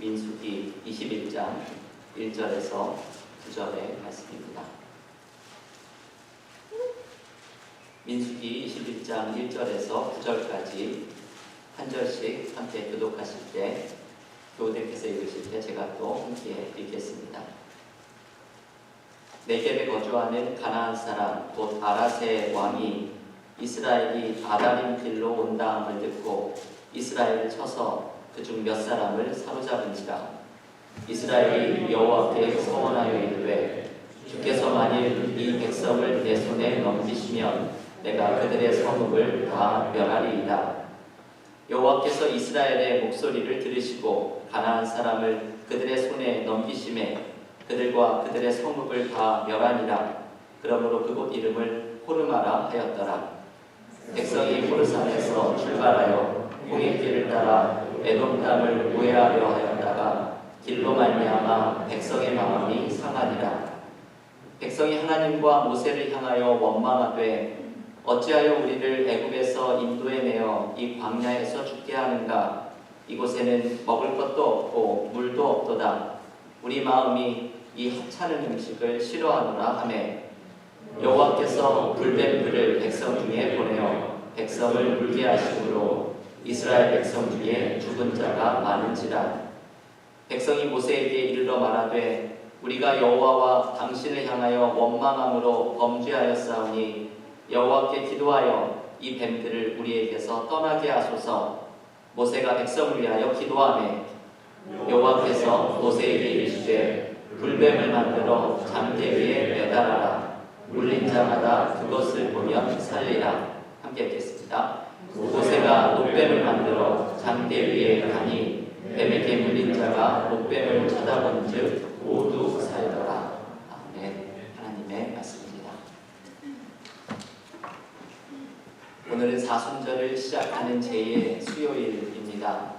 민수기 21장 1절에서 9절의 말씀입니다. 민수기 21장 1절에서 9절까지 한 절씩 함께 교독하실 때, 교우들께서 읽으실 때 제가 또 함께 읽겠습니다. 네겝에 거주하는 가나안 사람 곧 아라세 왕이 이스라엘이 아다림 길로 온다함을 듣고 이스라엘을 쳐서 그중 몇 사람을 사로잡은지라. 이스라엘이 여호와께 서원하여 이르되 주께서 만일 이 백성을 내 손에 넘기시면 내가 그들의 성읍을 다 멸하리이다. 여호와께서 이스라엘의 목소리를 들으시고 가나안 사람을 그들의 손에 넘기심에 그들과 그들의 성읍을 다 멸하니라. 그러므로 그곳 이름을 호르마라 하였더라. 백성이 호르산에서 출발하여 홍해길을 따라 에돔 땅을 우회하려 하였다가 길로 말미암아 백성의 마음이 상하니라. 백성이 하나님과 모세를 향하여 원망하되 어찌하여 우리를 애굽에서 인도해내어 이 광야에서 죽게 하는가. 이곳에는 먹을 것도 없고 물도 없도다. 우리 마음이 이 하찮은 음식을 싫어하노라 하매 여호와께서 불뱀들을 백성 중에 보내어 백성을 물게 하심으로 이스라엘 백성 중에 죽은 자가 많은지라. 백성이 모세에게 이르러 말하되 우리가 여호와와 당신을 향하여 원망함으로 범죄하였사오니 여호와께 기도하여 이 뱀들을 우리에게서 떠나게 하소서. 모세가 백성을 위하여 기도하매 여호와께서 모세에게 이르시되 불뱀을 만들어 장대 위에 매달아라. 물린 자마다 그것을 보면 살리라. 함께 읽겠습니다. 모세가 녹뱀을 만들어 장대 위에 가니 뱀에게 물린 자가 녹뱀을 쳐다본즉 모두 살더라. 아멘. 하나님의 말씀입니다. 오늘은 사순절을 시작하는 제2의 수요일입니다.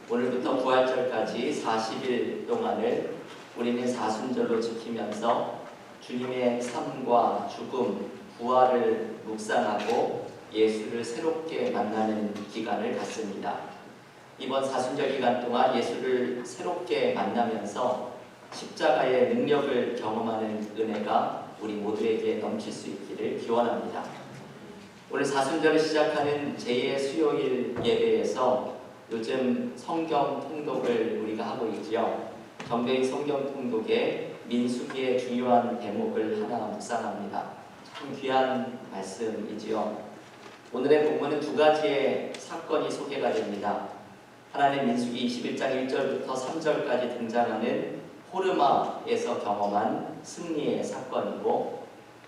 오늘부터 부활절까지 40일 동안을 우리는 사순절로 지키면서 주님의 삶과 죽음, 부활을 묵상하고 예수를 새롭게 만나는 기간을 갖습니다. 이번 사순절 기간 동안 예수를 새롭게 만나면서 십자가의 능력을 경험하는 은혜가 우리 모두에게 넘칠 수 있기를 기원합니다. 오늘 사순절을 시작하는 제2의 수요일 예배에서 요즘 성경 통독을 우리가 하고 있지요. 정교인 성경 통독의 민수기의 중요한 대목을 하나 묵상합니다. 참 귀한 말씀이지요. 오늘의 본문은 두 가지의 사건이 소개가 됩니다. 하나는 민수기 21장 1절부터 3절까지 등장하는 호르마에서 경험한 승리의 사건이고,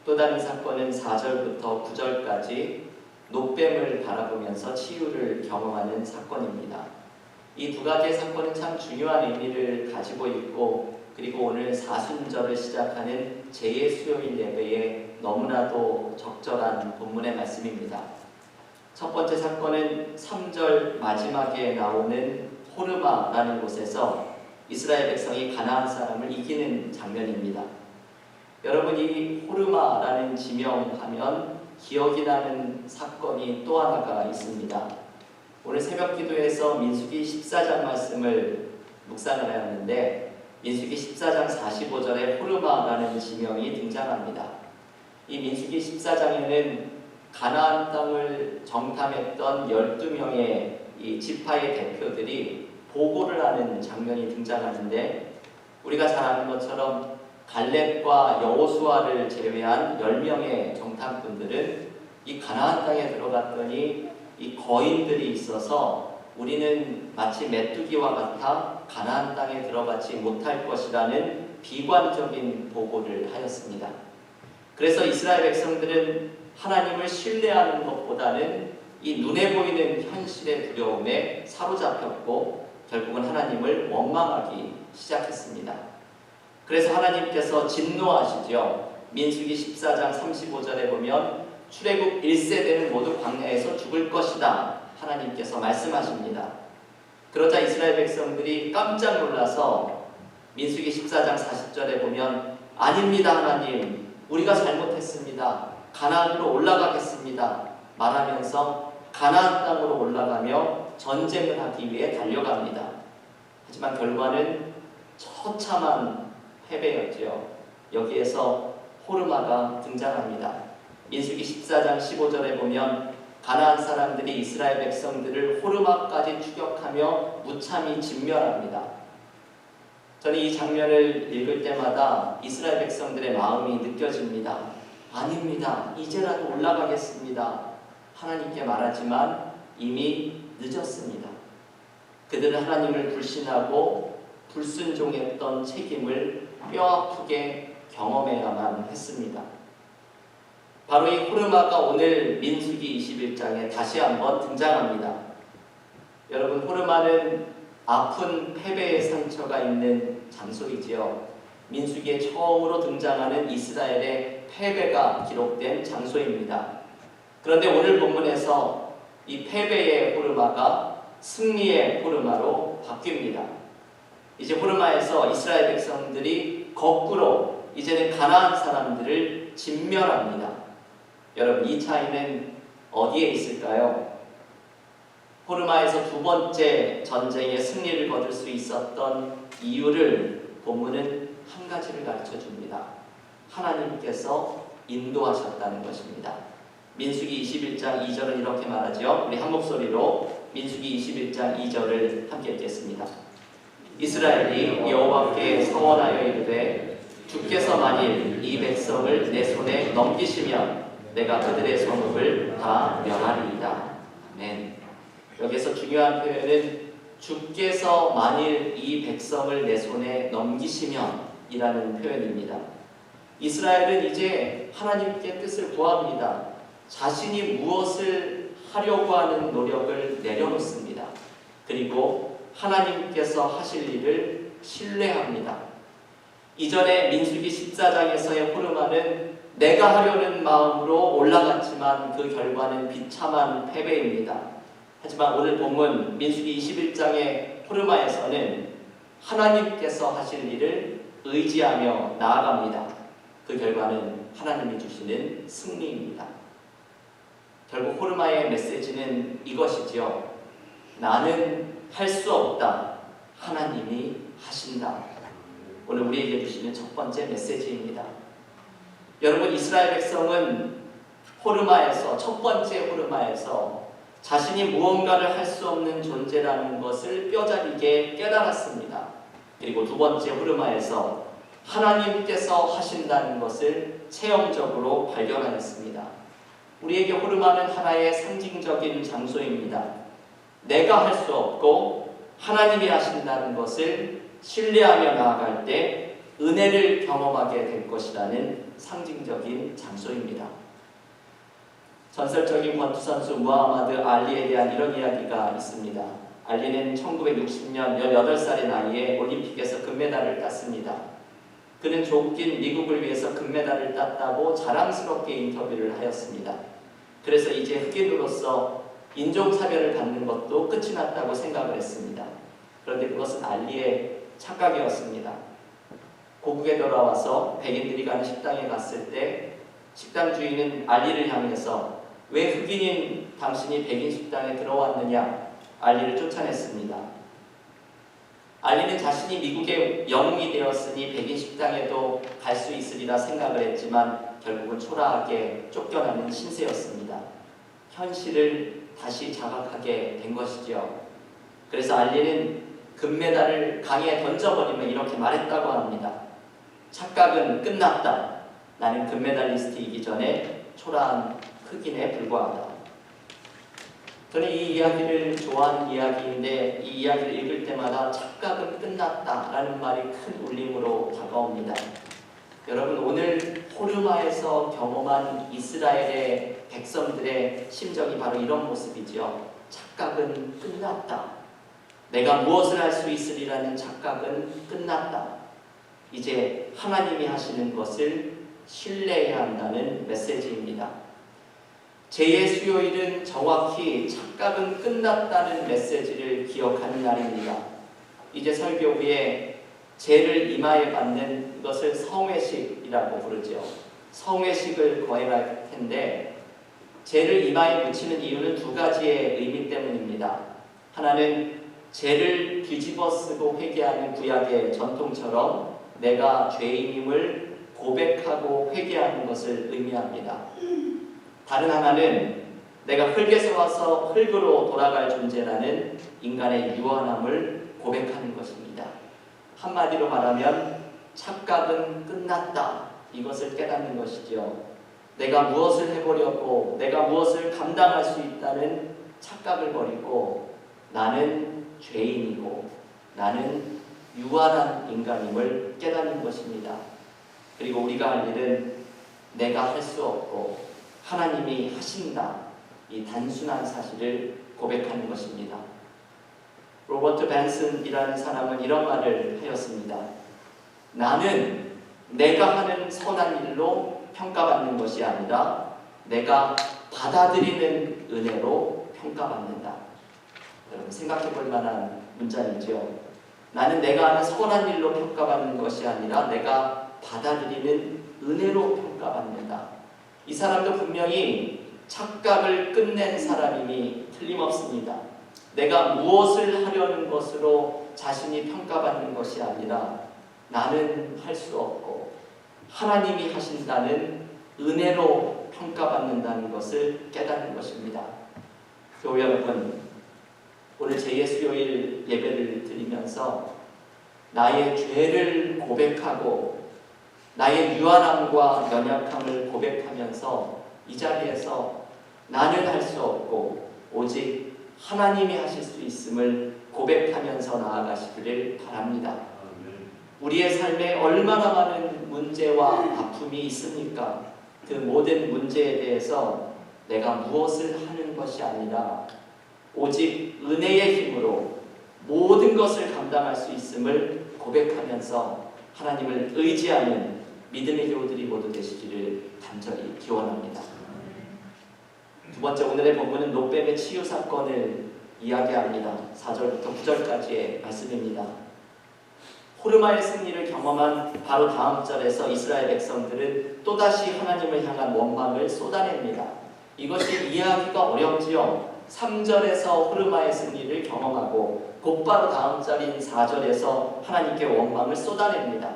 또 다른 사건은 4절부터 9절까지 녹뱀을 바라보면서 치유를 경험하는 사건입니다. 이 두 가지의 사건은 참 중요한 의미를 가지고 있고, 그리고 오늘 사순절을 시작하는 제2의 수요일 예배에 너무나도 적절한 본문의 말씀입니다. 첫 번째 사건은 3절 마지막에 나오는 호르마라는 곳에서 이스라엘 백성이 가나안 사람을 이기는 장면입니다. 여러분, 이 호르마라는 지명하면 기억이 나는 사건이 또 하나가 있습니다. 오늘 새벽 기도에서 민수기 14장 말씀을 묵상을 하였는데, 민수기 14장 45절에 호르마라는 지명이 등장합니다. 이 민수기 14장에는 가나안 땅을 정탐했던 12명의 이 지파의 대표들이 보고를 하는 장면이 등장하는데, 우리가 잘 아는 것처럼 갈렙과 여호수아를 제외한 10명의 정탐꾼들은 이 가나안 땅에 들어갔더니 이 거인들이 있어서 우리는 마치 메뚜기와 같아 가나안 땅에 들어가지 못할 것이라는 비관적인 보고를 하였습니다. 그래서 이스라엘 백성들은 하나님을 신뢰하는 것보다는 이 눈에 보이는 현실의 두려움에 사로잡혔고 결국은 하나님을 원망하기 시작했습니다. 그래서 하나님께서 진노하시죠. 민수기 14장 35절에 보면 출애굽 1세대는 모두 광야에서 죽을 것이다. 하나님께서 말씀하십니다. 그러자 이스라엘 백성들이 깜짝 놀라서 민수기 14장 40절에 보면 아닙니다 하나님, 우리가 잘못했습니다. 가나안으로 올라가겠습니다. 말하면서 가나안 땅으로 올라가며 전쟁을 하기 위해 달려갑니다. 하지만 결과는 처참한 패배였죠. 여기에서 호르마가 등장합니다. 민수기 14장 15절에 보면 가나안 사람들이 이스라엘 백성들을 호르마까지 추격하며 무참히 진멸합니다. 저는 이 장면을 읽을 때마다 이스라엘 백성들의 마음이 느껴집니다. 아닙니다. 이제라도 올라가겠습니다. 하나님께 말하지만 이미 늦었습니다. 그들은 하나님을 불신하고 불순종했던 책임을 뼈아프게 경험해야만 했습니다. 바로 이 호르마가 오늘 민수기 21장에 다시 한번 등장합니다. 여러분, 호르마는 아픈 패배의 상처가 있는 장소이지요. 민수기에 처음으로 등장하는 이스라엘의 패배가 기록된 장소입니다. 그런데 오늘 본문에서 이 패배의 호르마가 승리의 호르마로 바뀝니다. 이제 호르마에서 이스라엘 백성들이 거꾸로 이제는 가나안 사람들을 진멸합니다. 여러분, 이 차이는 어디에 있을까요? 호르마에서 두 번째 전쟁의 승리를 거둘 수 있었던 이유를 본문은 한 가지를 가르쳐 줍니다. 하나님께서 인도하셨다는 것입니다. 민수기 21장 2절은 이렇게 말하죠. 우리 한 목소리로 민수기 21장 2절을 함께 읽겠습니다. 이스라엘이 여호와께 서원하여 이르되 주께서 만일 이 백성을 내 손에 넘기시면 내가 그들의 성읍을 다 멸하리이다. 아멘. 여기서 중요한 표현은 주께서 만일 이 백성을 내 손에 넘기시면 이라는 표현입니다. 이스라엘은 이제 하나님께 뜻을 구합니다. 자신이 무엇을 하려고 하는 노력을 내려놓습니다. 그리고 하나님께서 하실 일을 신뢰합니다. 이전에 민수기 14장에서의 호르마는 내가 하려는 마음으로 올라갔지만 그 결과는 비참한 패배입니다. 하지만 오늘 본문 민수기 21장의 호르마에서는 하나님께서 하실 일을 의지하며 나아갑니다. 그 결과는 하나님이 주시는 승리입니다. 결국 호르마의 메시지는 이것이지요. 나는 할 수 없다. 하나님이 하신다. 오늘 우리에게 주시는 첫 번째 메시지입니다. 여러분, 이스라엘 백성은 호르마에서, 첫 번째 호르마에서 자신이 무언가를 할 수 없는 존재라는 것을 뼈저리게 깨달았습니다. 그리고 두 번째 호르마에서 하나님께서 하신다는 것을 체험적으로 발견하였습니다. 우리에게 호르마는 하나의 상징적인 장소입니다. 내가 할 수 없고 하나님이 하신다는 것을 신뢰하며 나아갈 때 은혜를 경험하게 될 것이라는 상징적인 장소입니다. 전설적인 권투 선수 무하마드 알리에 대한 이런 이야기가 있습니다. 알리는 1960년 18살의 나이에 올림픽에서 금메달을 땄습니다. 그는 좁긴 미국을 위해서 금메달을 땄다고 자랑스럽게 인터뷰를 하였습니다. 그래서 이제 흑인으로서 인종차별을 받는 것도 끝이 났다고 생각을 했습니다. 그런데 그것은 알리의 착각이었습니다. 고국에 돌아와서 백인들이 가는 식당에 갔을 때 식당 주인은 알리를 향해서 왜 흑인인 당신이 백인 식당에 들어왔느냐 알리를 쫓아냈습니다. 알리는 자신이 미국의 영웅이 되었으니 백인 식당에도 갈 수 있으리라 생각을 했지만 결국은 초라하게 쫓겨나는 신세였습니다. 현실을 다시 자각하게 된 것이죠. 그래서 알리는 금메달을 강에 던져버리며 이렇게 말했다고 합니다. 착각은 끝났다. 나는 금메달리스트이기 전에 초라한 흑인에 불과하다. 저는 이 이야기를 좋아하는 이야기인데 이 이야기를 읽을 때마다 착각은 끝났다라는 말이 큰 울림으로 다가옵니다. 여러분, 오늘 호르마에서 경험한 이스라엘의 백성들의 심정이 바로 이런 모습이지요. 착각은 끝났다. 내가 무엇을 할 수 있으리라는 착각은 끝났다. 이제 하나님이 하시는 것을 신뢰해야 한다는 메시지입니다. 제의 수요일은 정확히 착각은 끝났다는 메시지를 기억하는 날입니다. 이제 설교 후에 제를 이마에 받는 것을 성회식이라고 부르죠. 성회식을 거행할 텐데 제를 이마에 묻히는 이유는 두 가지의 의미 때문입니다. 하나는 죄를 뒤집어 쓰고 회개하는 구약의 전통처럼 내가 죄인임을 고백하고 회개하는 것을 의미합니다. 다른 하나는 내가 흙에서 와서 흙으로 돌아갈 존재라는 인간의 유한함을 고백하는 것입니다. 한마디로 말하면 착각은 끝났다. 이것을 깨닫는 것이죠. 내가 무엇을 해보려고, 내가 무엇을 감당할 수 있다는 착각을 버리고 나는 죄인이고 나는 유한한 인간임을 깨닫는 것입니다. 그리고 우리가 할 일은 내가 할 수 없고 하나님이 하신다. 이 단순한 사실을 고백하는 것입니다. 로버트 벤슨이라는 사람은 이런 말을 하였습니다. 나는 내가 하는 선한 일로 평가받는 것이 아니라 내가 받아들이는 은혜로 평가받는다. 여러분 생각해 볼 만한 문장이죠. 나는 내가 하는 선한 일로 평가받는 것이 아니라 내가 받아들이는 은혜로 평가받는다. 이 사람도 분명히 착각을 끝낸 사람임이 틀림없습니다. 내가 무엇을 하려는 것으로 자신이 평가받는 것이 아니라 나는 할 수 없고 하나님이 하신다는 은혜로 평가받는다는 것을 깨닫는 것입니다. 교회 여러분, 오늘 제2수요일 예배를 드리면서 나의 죄를 고백하고 나의 유한함과 연약함을 고백하면서 이 자리에서 나는 할 수 없고 오직 하나님이 하실 수 있음을 고백하면서 나아가시기를 바랍니다. 우리의 삶에 얼마나 많은 문제와 아픔이 있습니까? 그 모든 문제에 대해서 내가 무엇을 하는 것이 아니라 오직 은혜의 힘으로 모든 것을 감당할 수 있음을 고백하면서 하나님을 의지하는 믿음의 교우들이 모두 되시기를 간절히 기원합니다. 두 번째, 오늘의 본문은 노뱀의 치유 사건을 이야기합니다. 4절부터 9절까지의 말씀입니다. 호르마의 승리를 경험한 바로 다음 절에서 이스라엘 백성들은 또다시 하나님을 향한 원망을 쏟아냅니다. 이것이 이해하기가 어렵지요. 3절에서 호르마의 승리를 경험하고 곧바로 다음 절인 4절에서 하나님께 원망을 쏟아냅니다.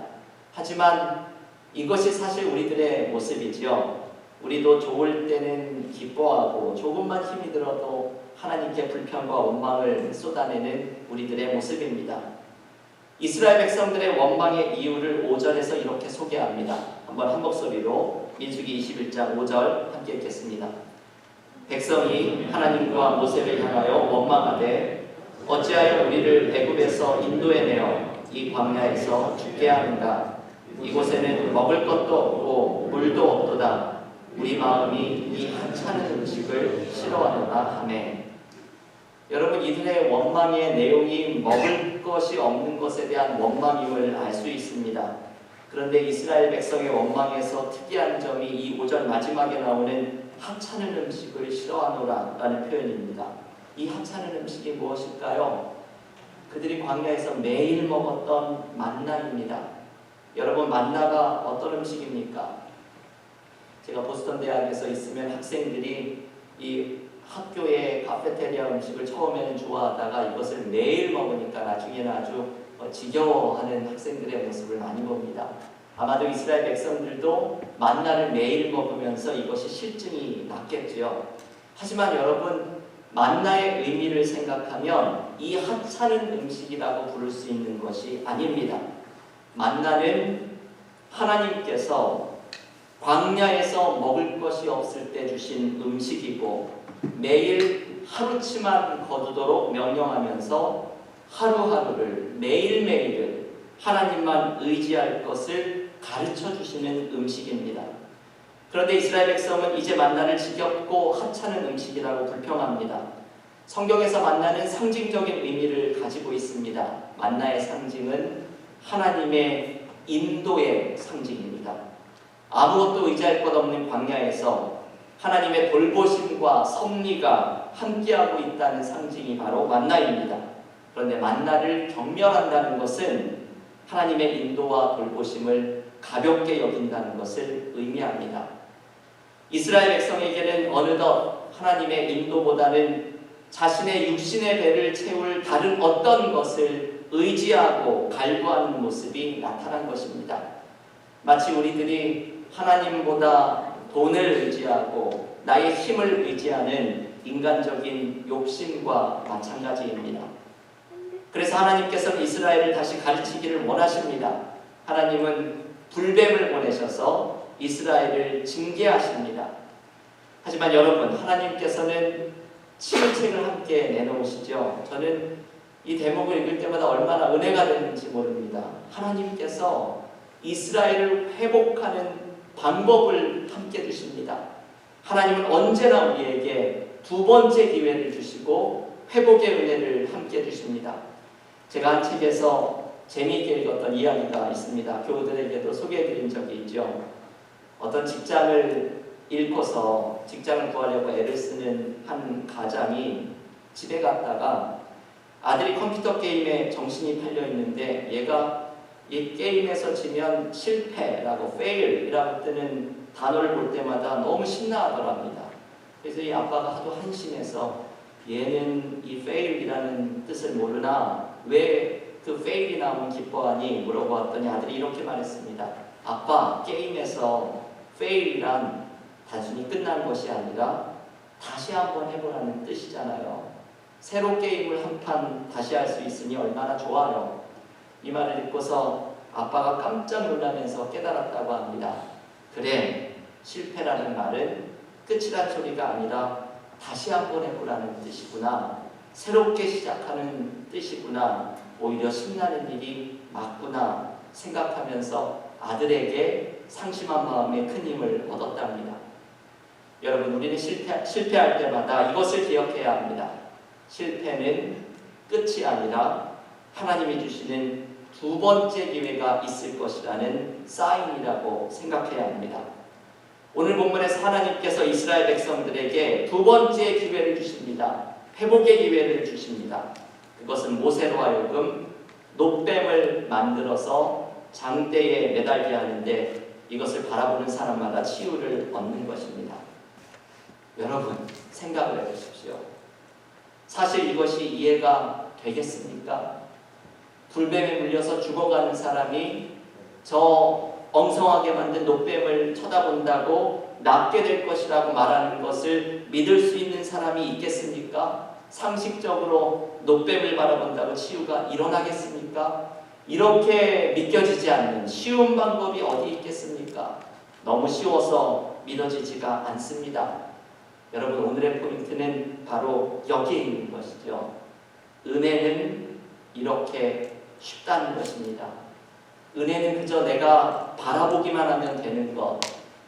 하지만 이것이 사실 우리들의 모습이지요. 우리도 좋을 때는 기뻐하고 조금만 힘이 들어도 하나님께 불평과 원망을 쏟아내는 우리들의 모습입니다. 이스라엘 백성들의 원망의 이유를 5절에서 이렇게 소개합니다. 한번 한 목소리로 민수기 21장 5절 함께 읽겠습니다. 백성이 하나님과 모세를 향하여 원망하되 어찌하여 우리를 애굽에서 인도해내어 이 광야에서 죽게 하는가? 이곳에는 먹을 것도 없고 물도 없도다. 우리 마음이 이 하찮은 음식을 싫어하노라 하매. 여러분, 이들의 원망의 내용이 먹을 것이 없는 것에 대한 원망임을 알 수 있습니다. 그런데 이스라엘 백성의 원망에서 특이한 점이 이 5절 마지막에 나오는 하찮은 음식을 싫어하노라 라는 표현입니다. 이 하찮은 음식이 무엇일까요? 그들이 광야에서 매일 먹었던 만나입니다. 여러분, 만나가 어떤 음식입니까? 제가 보스턴 대학에서 있으면 학생들이 이 학교의 카페테리아 음식을 처음에는 좋아하다가 이것을 매일 먹으니까 나중에는 아주 지겨워하는 학생들의 모습을 많이 봅니다. 아마도 이스라엘 백성들도 만나를 매일 먹으면서 이것이 실증이 났겠지요. 하지만 여러분, 만나의 의미를 생각하면 이 하찮은 음식이라고 부를 수 있는 것이 아닙니다. 만나는 하나님께서 광야에서 먹을 것이 없을 때 주신 음식이고 매일 하루치만 거두도록 명령하면서 하루하루를 매일매일을 하나님만 의지할 것을 가르쳐 주시는 음식입니다. 그런데 이스라엘 백성은 이제 만나를 지겹고 하찮은 음식이라고 불평합니다. 성경에서 만나는 상징적인 의미를 가지고 있습니다. 만나의 상징은 하나님의 인도의 상징입니다. 아무것도 의지할 것 없는 광야에서 하나님의 돌보심과 섭리가 함께하고 있다는 상징이 바로 만나입니다. 그런데 만나를 경멸한다는 것은 하나님의 인도와 돌보심을 가볍게 여긴다는 것을 의미합니다. 이스라엘 백성에게는 어느덧 하나님의 인도보다는 자신의 육신의 배를 채울 다른 어떤 것을 의지하고 갈구하는 모습이 나타난 것입니다. 마치 우리들이 하나님보다 돈을 의지하고 나의 힘을 의지하는 인간적인 욕심과 마찬가지입니다. 그래서 하나님께서는 이스라엘을 다시 가르치기를 원하십니다. 하나님은 불뱀을 보내셔서 이스라엘을 징계하십니다. 하지만 여러분, 하나님께서는 치유책을 함께 내놓으시죠. 저는 이 대목을 읽을 때마다 얼마나 은혜가 되는지 모릅니다. 하나님께서 이스라엘을 회복하는 방법을 함께 주십니다. 하나님은 언제나 우리에게 두 번째 기회를 주시고 회복의 은혜를 함께 주십니다. 제가 한 책에서 재미있게 읽었던 이야기가 있습니다. 교우들에게도 소개해드린 적이 있죠. 어떤 직장을 잃고서 직장을 구하려고 애를 쓰는 한 가장이 집에 갔다가 아들이 컴퓨터 게임에 정신이 팔려 있는데 얘가 이 게임에서 지면 실패라고 fail이라고 뜨는 단어를 볼 때마다 너무 신나하더랍니다. 그래서 이 아빠가 하도 한심해서 얘는 이 fail이라는 뜻을 모르나 왜 그 fail이 나오면 기뻐하니 물어보았더니 아들이 이렇게 말했습니다. 아빠, 게임에서 fail이란 단순히 끝난 것이 아니라 다시 한번 해보라는 뜻이잖아요. 새로 게임을 한 판 다시 할 수 있으니 얼마나 좋아요. 이 말을 듣고서 아빠가 깜짝 놀라면서 깨달았다고 합니다. 그래, 실패라는 말은 끝이란 소리가 아니라 다시 한번 해보라는 뜻이구나. 새롭게 시작하는 뜻이구나. 오히려 신나는 일이 맞구나 생각하면서 아들에게 상심한 마음에 큰 힘을 얻었답니다. 여러분, 우리는 실패할 때마다 이것을 기억해야 합니다. 실패는 끝이 아니라 하나님이 주시는 두 번째 기회가 있을 것이라는 사인이라고 생각해야 합니다. 오늘 본문에서 하나님께서 이스라엘 백성들에게 두 번째 기회를 주십니다. 회복의 기회를 주십니다. 그것은 모세로 하여금 놋뱀을 만들어서 장대에 매달게 하는데 이것을 바라보는 사람마다 치유를 얻는 것입니다. 여러분, 생각을 해보십시오. 사실 이것이 이해가 되겠습니까? 불뱀에 물려서 죽어가는 사람이 저 엉성하게 만든 놋뱀을 쳐다본다고 낫게 될 것이라고 말하는 것을 믿을 수 있는 사람이 있겠습니까? 상식적으로 놋뱀을 바라본다고 치유가 일어나겠습니까? 이렇게 믿겨지지 않는 쉬운 방법이 어디 있겠습니까? 너무 쉬워서 믿어지지가 않습니다. 여러분, 오늘의 포인트는 바로 여기에 있는 것이죠. 은혜는 이렇게 쉽다는 것입니다. 은혜는 그저 내가 바라보기만 하면 되는 것,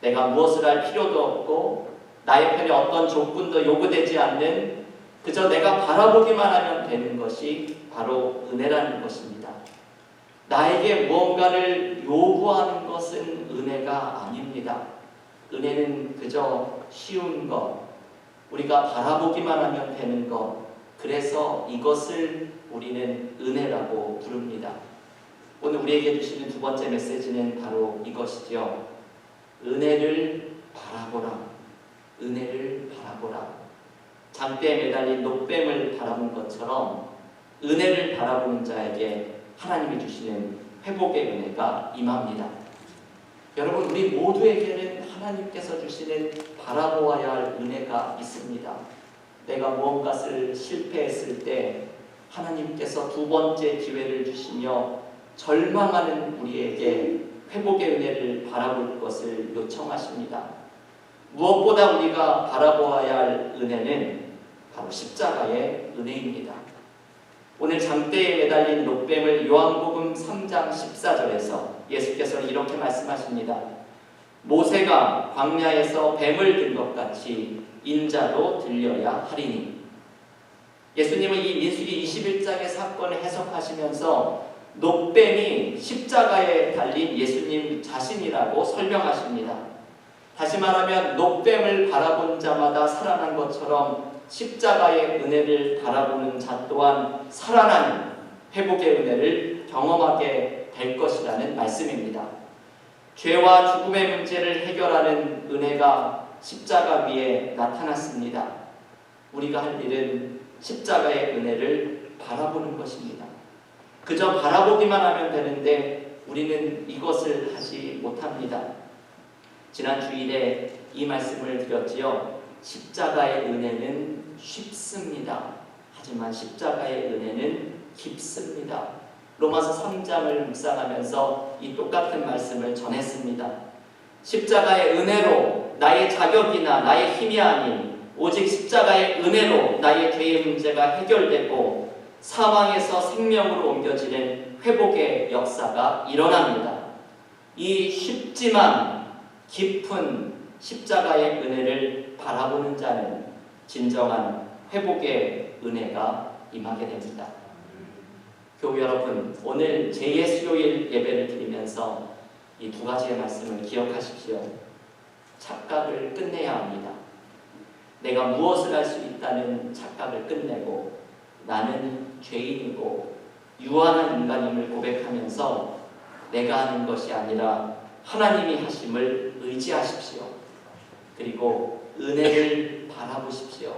내가 무엇을 할 필요도 없고 나의 편에 어떤 조건도 요구되지 않는 그저 내가 바라보기만 하면 되는 것이 바로 은혜라는 것입니다. 나에게 무언가를 요구하는 것은 은혜가 아닙니다. 은혜는 그저 쉬운 것, 우리가 바라보기만 하면 되는 것, 그래서 이것을 우리는 은혜라고 부릅니다. 오늘 우리에게 주시는 두 번째 메시지는 바로 이것이죠. 은혜를 바라보라. 은혜를 바라보라. 장대에 매달린 놋뱀을 바라본 것처럼 은혜를 바라보는 자에게 하나님이 주시는 회복의 은혜가 임합니다. 여러분, 우리 모두에게는 하나님께서 주시는 바라보아야 할 은혜가 있습니다. 내가 무언가를 실패했을 때 하나님께서 두 번째 기회를 주시며 절망하는 우리에게 회복의 은혜를 바라볼 것을 요청하십니다. 무엇보다 우리가 바라보아야 할 은혜는 바로 십자가의 은혜입니다. 오늘 장대에 매달린 놋뱀을 요한복음 3장 14절에서 예수께서는 이렇게 말씀하십니다. 모세가 광야에서 뱀을 든 것 같이 인자도 들려야 하리니. 예수님은 이 민수기 21장의 사건을 해석하시면서 놋뱀이 십자가에 달린 예수님 자신이라고 설명하십니다. 다시 말하면 놋뱀을 바라본 자마다 살아난 것처럼 십자가의 은혜를 바라보는 자 또한 살아나는 회복의 은혜를 경험하게 될 것이라는 말씀입니다. 죄와 죽음의 문제를 해결하는 은혜가 십자가 위에 나타났습니다. 우리가 할 일은 십자가의 은혜를 바라보는 것입니다. 그저 바라보기만 하면 되는데 우리는 이것을 하지 못합니다. 지난 주일에 이 말씀을 드렸지요. 십자가의 은혜는 쉽습니다. 하지만 십자가의 은혜는 깊습니다. 로마서 3장을 묵상하면서 이 똑같은 말씀을 전했습니다. 십자가의 은혜로 나의 자격이나 나의 힘이 아닌 오직 십자가의 은혜로 나의 죄의 문제가 해결되고 사망에서 생명으로 옮겨지는 회복의 역사가 일어납니다. 이 쉽지만 깊은 십자가의 은혜를 바라보는 자는 진정한 회복의 은혜가 임하게 됩니다. 교우 여러분, 오늘 제2수요일 예배를 드리면서 이 두 가지의 말씀을 기억하십시오. 착각을 끝내야 합니다. 내가 무엇을 할 수 있다는 착각을 끝내고 나는 죄인이고 유한한 인간임을 고백하면서 내가 하는 것이 아니라 하나님이 하심을 의지하십시오. 그리고 은혜를 바라보십시오.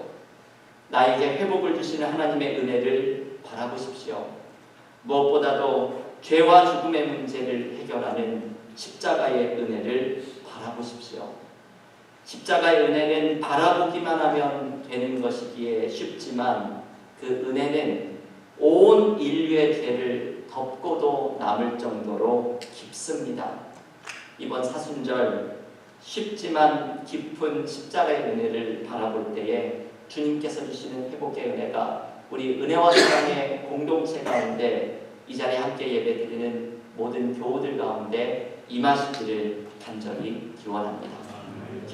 나에게 회복을 주시는 하나님의 은혜를 바라보십시오. 무엇보다도 죄와 죽음의 문제를 해결하는 십자가의 은혜를 바라보십시오. 십자가의 은혜는 바라보기만 하면 되는 것이기에 쉽지만 그 은혜는 온 인류의 죄를 덮고도 남을 정도로 깊습니다. 이번 사순절 쉽지만 깊은 십자가의 은혜를 바라볼 때에 주님께서 주시는 회복의 은혜가 우리 은혜와 사랑의 공동체 가운데 이 자리에 함께 예배드리는 모든 교우들 가운데 임하시기를 간절히 기원합니다.